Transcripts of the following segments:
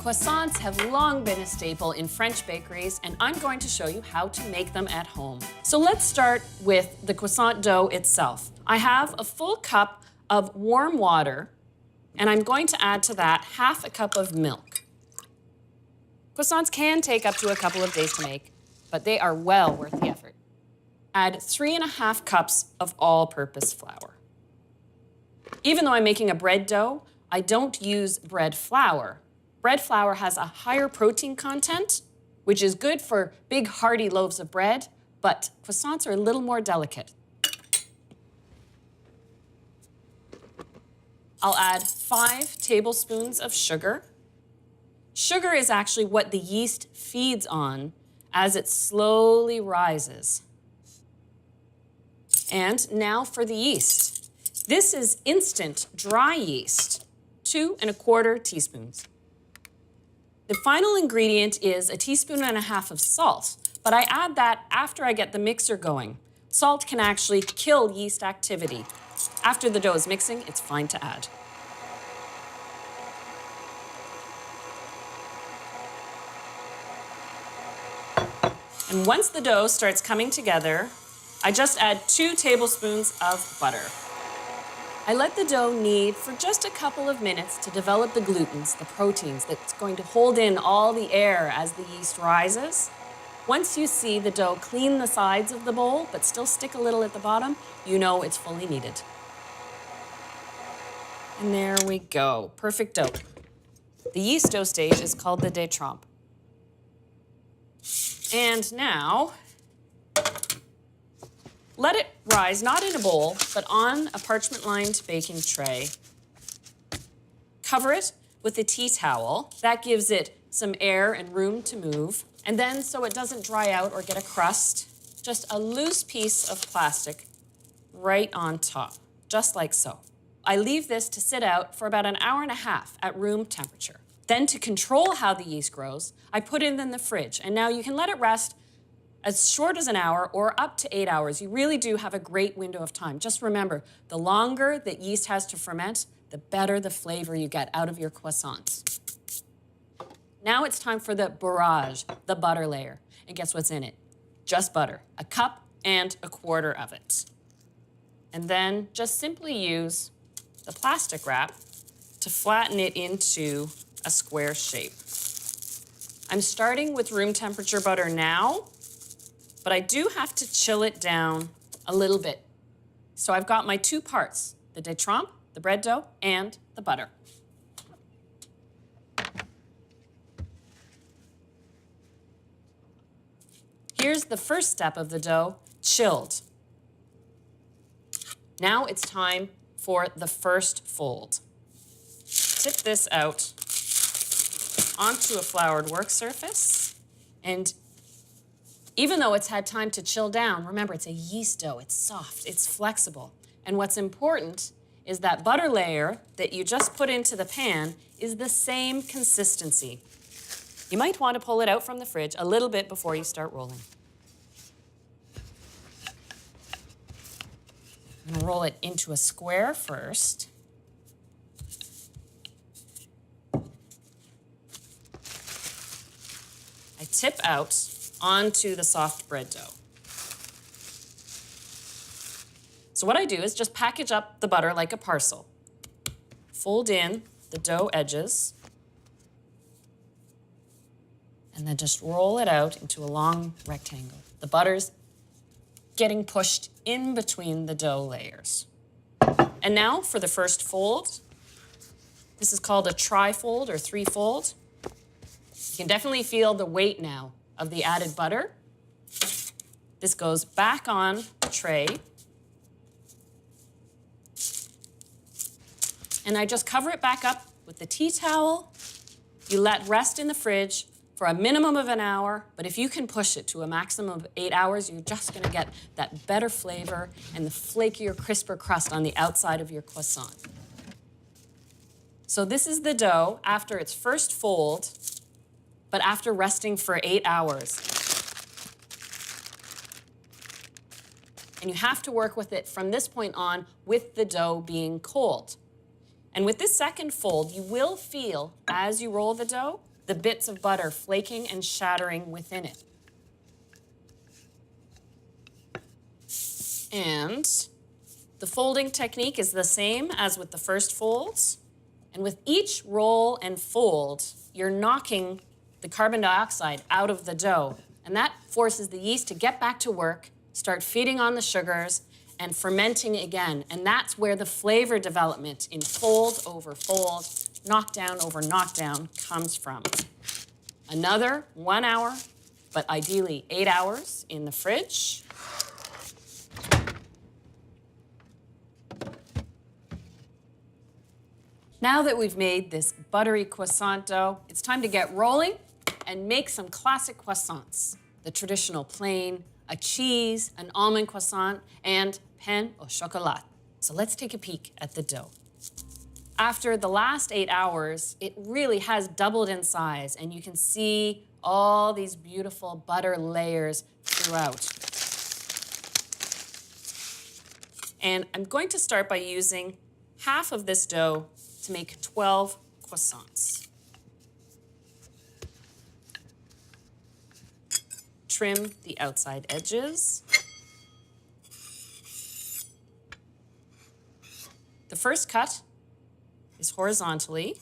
Croissants have long been a staple in French bakeries, and I'm going to show you how to make them at home. So let's start with the croissant dough itself. I have a full cup of warm water, and I'm going to add to that half a cup of milk. Croissants can take up to a couple of days to make, but they are well worth the effort. Add 3½ cups of all-purpose flour. Even though I'm making a bread dough, I don't use bread flour. Bread flour has a higher protein content, which is good for big, hearty loaves of bread, but croissants are a little more delicate. I'll add 5 tablespoons of sugar. Sugar is actually what the yeast feeds on as it slowly rises. And now for the yeast. This is instant dry yeast, 2¼ teaspoons. The final ingredient is 1.5 teaspoons of salt, but I add that after I get the mixer going. Salt can actually kill yeast activity. After the dough is mixing, it's fine to add. And once the dough starts coming together, I just add 2 tablespoons of butter. I let the dough knead for just a couple of minutes to develop the glutens, the proteins that's going to hold in all the air as the yeast rises. Once you see the dough clean the sides of the bowl, but still stick a little at the bottom, you know it's fully kneaded. And there we go, perfect dough. The yeast dough stage is called the détrempe. And now, let it rise, not in a bowl, but on a parchment-lined baking tray. Cover it with a tea towel. That gives it some air and room to move. And then, so it doesn't dry out or get a crust, just a loose piece of plastic right on top, just like so. I leave this to sit out for about 1.5 hours at room temperature. Then, to control how the yeast grows, I put it in the fridge. And now you can let it rest as short as 1 hour or up to 8 hours. You really do have a great window of time. Just remember, the longer that yeast has to ferment, the better the flavor you get out of your croissants. Now it's time for the bourrage, the butter layer. And guess what's in it? Just butter, 1 cup and 1/4 of it. And then just simply use the plastic wrap to flatten it into a square shape. I'm starting with room temperature butter now, but I do have to chill it down a little bit. So I've got my 2 parts, the détrempe, the bread dough, and the butter. Here's the first step of the dough, chilled. Now it's time for the first fold. Tip this out onto a floured work surface, and even though it's had time to chill down, remember, it's a yeast dough, it's soft, it's flexible. And what's important is that butter layer that you just put into the pan is the same consistency. You might want to pull it out from the fridge a little bit before you start rolling. I'm gonna roll it into a square first. I tip out onto the soft bread dough. So what I do is just package up the butter like a parcel. Fold in the dough edges, and then just roll it out into a long rectangle. The butter's getting pushed in between the dough layers. And now for the first fold. This is called a tri-fold or 3-fold. You can definitely feel the weight now of the added butter. This goes back on the tray. And I just cover it back up with the tea towel. You let rest in the fridge for a minimum of 1 hour, but if you can push it to a maximum of 8 hours, you're just gonna get that better flavor and the flakier, crisper crust on the outside of your croissant. So this is the dough after its first fold, but after resting for 8 hours. And you have to work with it from this point on with the dough being cold. And with this second fold, you will feel, as you roll the dough, the bits of butter flaking and shattering within it. And the folding technique is the same as with the first folds. And with each roll and fold, you're knocking the carbon dioxide out of the dough. And that forces the yeast to get back to work, start feeding on the sugars, and fermenting again. And that's where the flavor development in fold over fold, knockdown over knockdown comes from. Another 1 hour, but ideally 8 hours in the fridge. Now that we've made this buttery croissant dough, it's time to get rolling and make some classic croissants. The traditional plain, a cheese, an almond croissant, and pain au chocolat. So let's take a peek at the dough. After the last 8 hours, it really has doubled in size, and you can see all these beautiful butter layers throughout. And I'm going to start by using half of this dough to make 12 croissants. Trim the outside edges. The first cut is horizontally,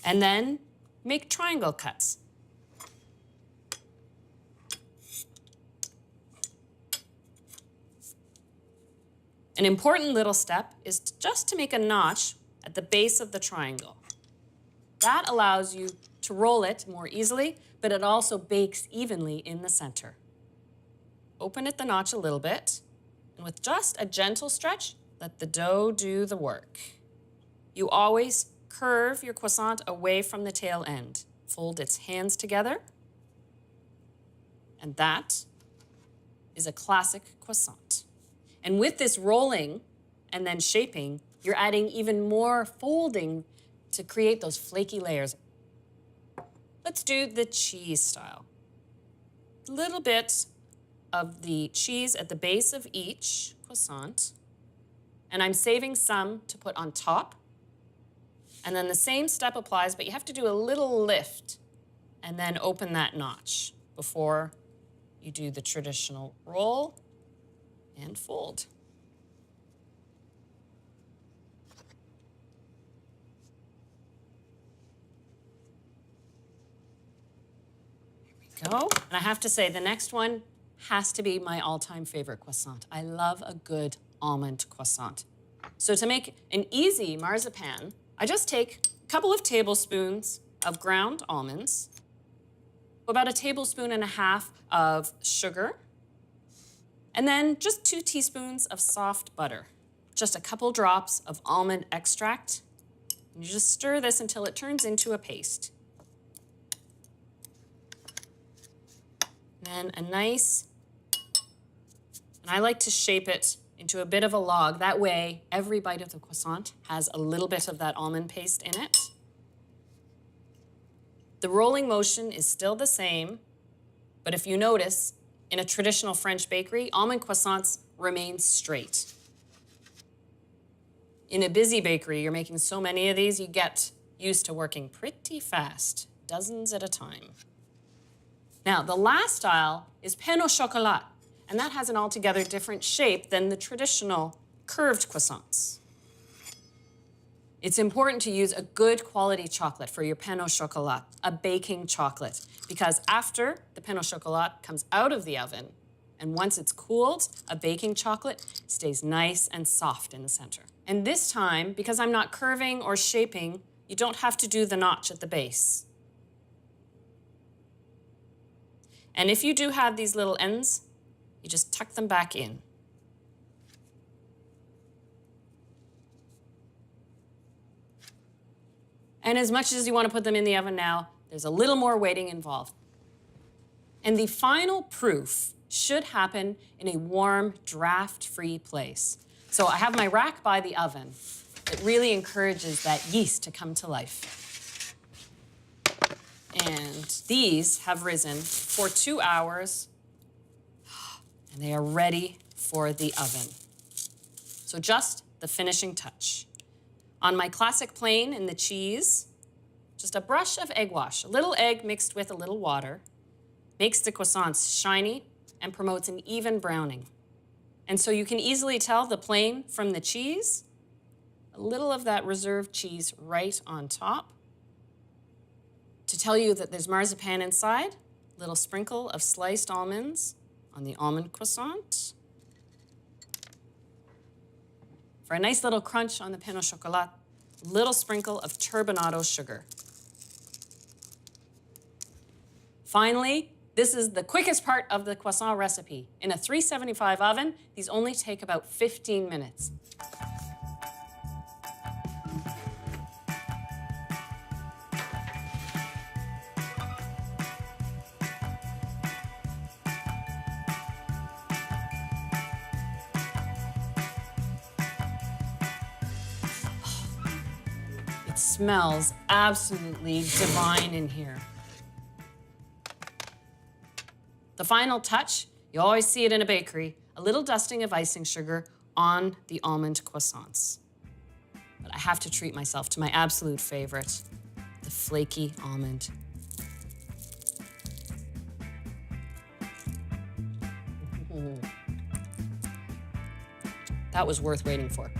and then make triangle cuts. An important little step is just to make a notch at the base of the triangle. That allows you to roll it more easily, but it also bakes evenly in the center. Open at the notch a little bit, and with just a gentle stretch, let the dough do the work. You always curve your croissant away from the tail end. Fold its hands together, and that is a classic croissant. And with this rolling and then shaping, you're adding even more folding to create those flaky layers. Let's do the cheese style. A little bit of the cheese at the base of each croissant, and I'm saving some to put on top. And then the same step applies, but you have to do a little lift and then open that notch before you do the traditional roll and fold. Go. And I have to say, the next one has to be my all-time favorite croissant. I love a good almond croissant. So to make an easy marzipan, I just take a couple of tablespoons of ground almonds, about 1.5 tablespoons of sugar, and then just 2 teaspoons of soft butter, just a couple drops of almond extract. And you just stir this until it turns into a paste. And then and I like to shape it into a bit of a log. That way, every bite of the croissant has a little bit of that almond paste in it. The rolling motion is still the same, but if you notice, in a traditional French bakery, almond croissants remain straight. In a busy bakery, you're making so many of these, you get used to working pretty fast, dozens at a time. Now, the last style is pain au chocolat, and that has an altogether different shape than the traditional curved croissants. It's important to use a good quality chocolate for your pain au chocolat, a baking chocolate, because after the pain au chocolat comes out of the oven, and once it's cooled, a baking chocolate stays nice and soft in the center. And this time, because I'm not curving or shaping, you don't have to do the notch at the base. And if you do have these little ends, you just tuck them back in. And as much as you want to put them in the oven now, there's a little more waiting involved. And the final proof should happen in a warm, draft-free place. So I have my rack by the oven. It really encourages that yeast to come to life. And these have risen for 2 hours, and they are ready for the oven. So just the finishing touch. On my classic plain in the cheese, Just a brush of egg wash. A little egg mixed with a little water makes the croissants shiny and promotes an even browning. And so you can easily tell the plain from the cheese. A little of that reserved cheese right on top. To tell you that there's marzipan inside, a little sprinkle of sliced almonds on the almond croissant. For a nice little crunch on the pain au chocolat, a little sprinkle of turbinado sugar. Finally, this is the quickest part of the croissant recipe. In a 375 oven, these only take about 15 minutes. It smells absolutely divine in here. The final touch, you always see it in a bakery, a little dusting of icing sugar on the almond croissants. But I have to treat myself to my absolute favorite, the flaky almond. That was worth waiting for.